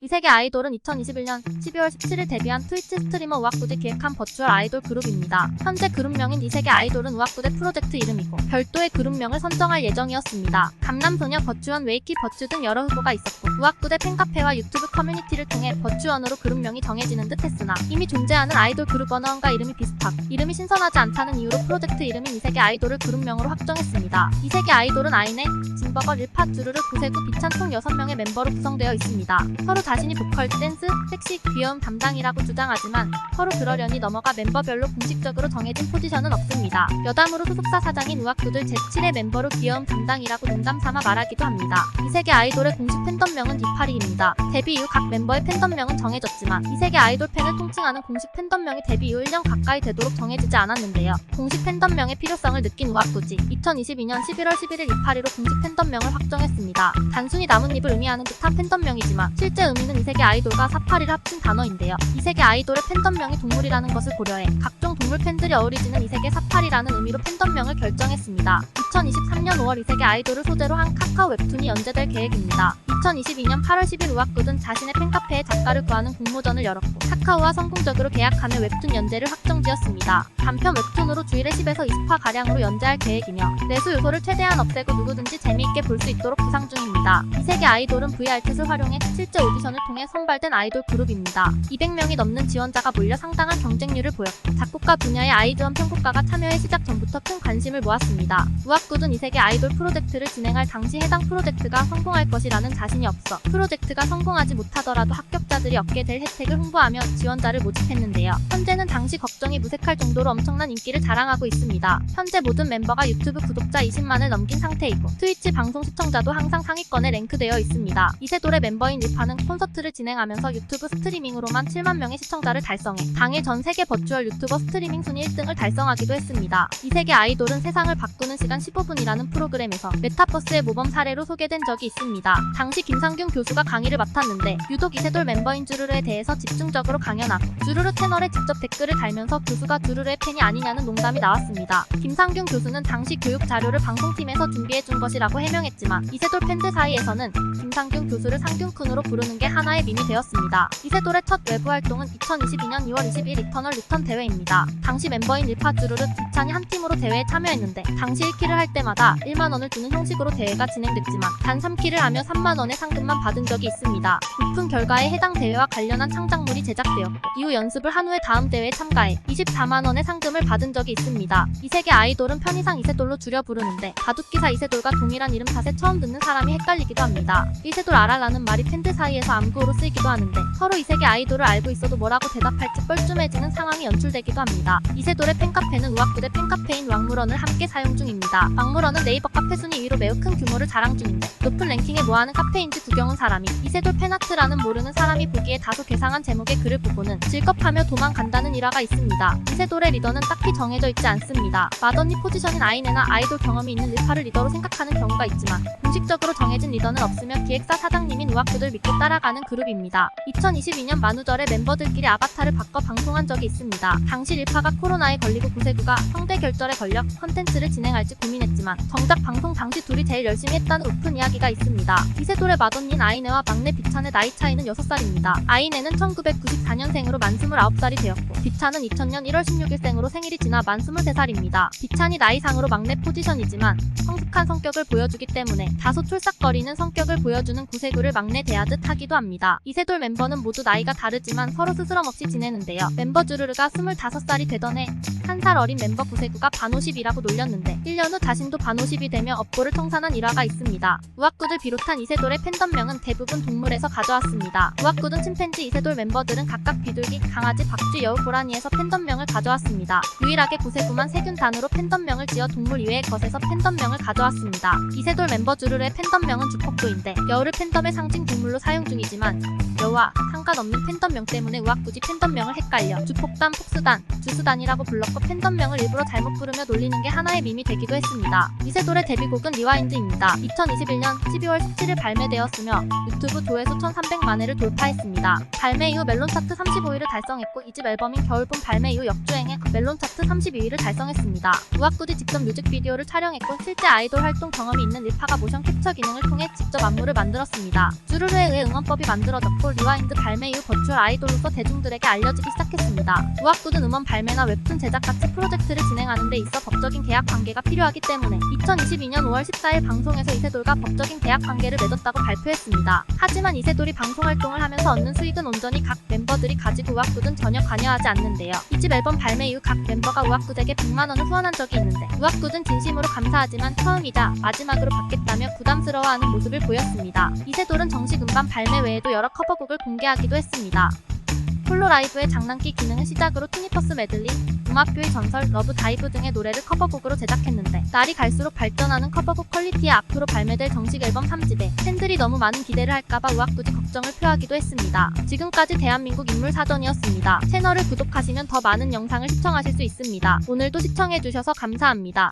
이 세계 아이돌은 2021년 12월 17일 데뷔한 트위치 스트리머 우악구지 기획한 버추얼 아이돌 그룹입니다. 현재 그룹명인 이 세계 아이돌은 우악구대 프로젝트 이름이고 별도의 그룹명을 선정할 예정이었습니다. 강남소녀, 버추원, 웨이키, 버추 등 여러 후보가 있었고 우악구대 팬카페와 유튜브 커뮤니티를 통해 버추원으로 그룹명이 정해지는 듯 했으나 이미 존재하는 아이돌 그룹 언어원과 이름이 비슷하고 이름이 신선하지 않다는 이유로 프로젝트 이름인 이 세계 아이돌을 그룹명으로 확정했습니다. 이 세계 아이돌은 아이네, 진버거, 릴파, 주르르, 구세구, 비찬 총 6명의 멤버로 구성되어 있습니다. 서로 자신이 보컬, 댄스, 섹시, 귀여움 담당이라고 주장하지만 서로 그러려니 넘어가 멤버별로 공식적으로 정해진 포지션은 없습니다. 여담으로 소속사 사장인 우악구들 제7의 멤버로 귀여움 담당이라고 농담삼아 말하기도 합니다. 이 세계 아이돌의 공식 팬덤명은 디파리입니다. 데뷔 이후 각 멤버의 팬덤명은 정해졌지만 이 세계 아이돌 팬을 통칭하는 공식 팬덤명이 데뷔 이후 1년 가까이 되도록 정해지지 않았는데요. 공식 팬덤명의 필요성을 느낀 우악구지 2022년 11월 11일 이파리로 공식 팬덤명을 확정했습니다. 단순히 나뭇잎을 의미하는 듯한 팬덤명이지만 실제 의미는 이 세계 아이돌과 사파리를 합친 단어인데요. 이 세계 아이돌의 팬덤명이 동물이라는 것을 고려해 각종 동물 팬들이 어우러지는 이 세계 사파리라는 의미로 팬덤명을 결정했습니다. 2023년 5월 이 세계 아이돌을 소재로 한 카카오 웹툰이 연재될 계획입니다. 2022년 8월 10일 우악구는 자신의 팬카페에 작가를 구하는 공모전을 열었고 카카오와 성공적으로 계약하며 웹툰 연재를 확정지었습니다. 단편 웹툰으로 주일에 10에서 20화가량으로 연재할 계획이며 내수 요소를 최대한 없애고 누구든지 재미있게 볼 수 있도록 구상 중입니다. 이 세계 아이돌은 VR챗을 활용해 실제 오디션을 통해 선발된 아이돌 그룹입니다. 200명이 넘는 지원자가 몰려 상당한 경쟁률을 보였고 작곡가 분야의 아이즈원 편곡가가 참여해 시작 전부터 큰 관심을 모았습니다. 우악구는 이 세계 아이돌 프로젝트를 진행할 당시 해당 프로젝트가 성공할 것이라는 자신이 없어 프로젝트가 성공하지 못하더라도 합격자들이 얻게 될 혜택을 홍보하며 지원자를 모집했는데요. 현재는 당시 걱정이 무색할 정도로 엄청난 인기를 자랑하고 있습니다. 현재 모든 멤버가 유튜브 구독자 20만을 넘긴 상태이고 트위치 방송 시청자도 항상 상위권에 랭크되어 있습니다. 이세돌의 멤버인 릴파는 콘서트를 진행하면서 유튜브 스트리밍으로만 7만 명의 시청자를 달성해 당일 전 세계 버추얼 유튜버 스트리밍 순위 1등을 달성하기도 했습니다. 이 세계 아이돌은 세상을 바꾸는 시간 15분이라는 프로그램에서 메타버스의 모범 사례로 소개된 적이 있습니다. 당시 김상균 교수가 강의를 맡았는데 유독 이세돌 멤버인 주르르에 대해서 집중적으로 강연하고 주르르 채널에 직접 댓글을 달면서 교수가 주르르의 팬이 아니냐는 농담이 나왔습니다. 김상균 교수는 당시 교육 자료를 방송팀에서 준비해준 것이라고 해명했지만 이세돌 팬들 사이에서는 김상균 교수를 상균쿤으로 부르는 게 하나의 밈이 되었습니다. 이세돌의 첫 외부 활동은 2022년 2월 20일 이터널 리턴 대회입니다. 당시 멤버인 릴파, 주르르, 비찬이 한 팀으로 대회에 참여했는데 당시 1킬을 할 때마다 1만원을 주는 형식으로 대회가 진행됐지만 단 3킬을 하며 3만원의 상금만 받은 적이 있습니다. 높은 결과에 해당 대회와 관련한 창작물이 제작되었고 이후 연습을 한 후에 다음 대회에 참가해 24만원의 상금을 받은 적이 있습니다. 이 세계 아이돌은 편의상 이세돌로 줄여 부르는데 바둑기사 이세돌과 동일한 이름 탓에 처음 듣는 사람이 헷갈리기도 합니다. 이세돌 알아라는 말이 팬들 사이에서 암구어로 쓰이기도 하는데 서로 이 세계 아이돌을 알고 있어도 뭐라고 대답할지 뻘쭘해지는 상황이 연출되기도 합니다. 이세돌의 팬카페는 우악구대 팬카페인 왕물원을 함께 사용 중입니다. 왕물원은 네이버 카페 순위 2위로 매우 큰 규모를 자랑 중인데 높은 랭킹에 뭐하는 카페인지 구경 온 사람이 이세돌 팬아트라는 모르는 사람이 보기에 다소 괴상한 제목의 글을 보고는 질겁하며 도망간다는 일화가 있습니다. 이세돌의 리더는 딱히 정해져 있지 않습니다. 맏언니 포지션인 아이네나 아이돌 경험이 있는 릴파를 리더로 생각하는 경우가 있지만 공식적으로 정해진 리더는 없으며 기획사 사장님인 우악구들 믿고 따라가는 그룹입니다. 2022년 만우절에 멤버들끼리 아바타를 바꿔 방송한 적이 있습니다. 당시 릴파가 코로나에 걸리고 구세구가 성대결절에 걸려 컨텐츠를 진행할지 고민했지만 정작 방송 당시 둘이 제일 열심히 했다는 오픈 이야기가 있습니다. 이세돌의 맏언니인 아이네와 막내 비찬의 나이 차이는 6살입니다. 아이네는 1994년생으로 만 29살이 되었고 비찬은 2000년 1월 16일생으로 생일이 지나 만 23살입니다. 비찬이 나이상으로 막내 포지션이지만 성숙한 성격을 보여주기 때문에 다소 촐싹거리는 성격을 보여주는 구세구를 막내 대하듯 하기도 합니다. 이세돌 멤버는 모두 나이가 다르지만 서로 스스럼없이 지내는데요. 멤버 주르르가 25살이 되던 해 1살 어린 멤버 구세구가 반50이라고 놀렸는데 1년 후 자신도 반50이 되며 업보를 청산한 일화가 있습니다. 우악구들 비롯한 이세돌의 팬덤명은 대부분 동물에서 가져왔습니다. 우악구든 침팬지, 이세돌 멤버들은 각각 비둘기, 강아지, 박쥐, 여우, 고라니에서 팬덤명을 가져왔습니다. 유일하게 구세구만 세균단으로 팬덤명을 지어 동물 이외의 것에서 팬덤명을 가져왔습니다. 이세돌 멤버 주르르의 팬덤명은 주폭도인데 여우를 팬덤의 상징 동물로 사용 중이지만 여우와 상관없는 팬덤명 때문에 우악구지 팬덤명을 헷갈려 주폭단, 폭스단, 주수단이라고 불렀거든요. 하고 팬덤명을 일부러 잘못 부르며 놀리는 게 하나의 밈이 되기도 했습니다. 이세돌의 데뷔곡은 리와인드입니다. 2021년 12월 17일 발매되었으며 유튜브 조회수 1,300만 회를 돌파했습니다. 발매 이후 멜론 차트 35위를 달성했고 2집 앨범인 겨울봄 발매 이후 역주행해 멜론 차트 32위를 달성했습니다. 우악구디 직접 뮤직비디오를 촬영했고 실제 아이돌 활동 경험이 있는 일파가 모션 캡처 기능을 통해 직접 안무를 만들었습니다. 주르르에 의해 응원법이 만들어졌고 리와인드 발매 이후 버추얼 아이돌로서 대중들에게 알려지기 시작했습니다. 우악구는 음원 발매나 웹툰 제작 같이 프로젝트를 진행하는 데 있어 법적인 계약 관계가 필요하기 때문에 2022년 5월 14일 방송에서 이세돌과 법적인 계약 관계를 맺었다고 발표했습니다. 하지만 이세돌이 방송 활동을 하면서 얻는 수익은 온전히 각 멤버들이 가지고 우악구는 전혀 관여하지 않는데요. 2집 앨범 발매 이후 각 멤버가 우악구에게 100만 원을 후원한 적이 있는데 우악구는 진심으로 감사하지만 처음이자 마지막으로 받겠다며 부담스러워하는 모습을 보였습니다. 이세돌은 정식 음반 발매 외에도 여러 커버곡을 공개하기도 했습니다. 홀로 라이브의 장난기 기능을 시작으로 투니버스 메들리, 음악교의 전설, 러브 다이브 등의 노래를 커버곡으로 제작했는데 날이 갈수록 발전하는 커버곡 퀄리티에 앞으로 발매될 정식 앨범 3집에 팬들이 너무 많은 기대를 할까봐 우악구지 걱정을 표하기도 했습니다. 지금까지 대한민국 인물 사전이었습니다. 채널을 구독하시면 더 많은 영상을 시청하실 수 있습니다. 오늘도 시청해주셔서 감사합니다.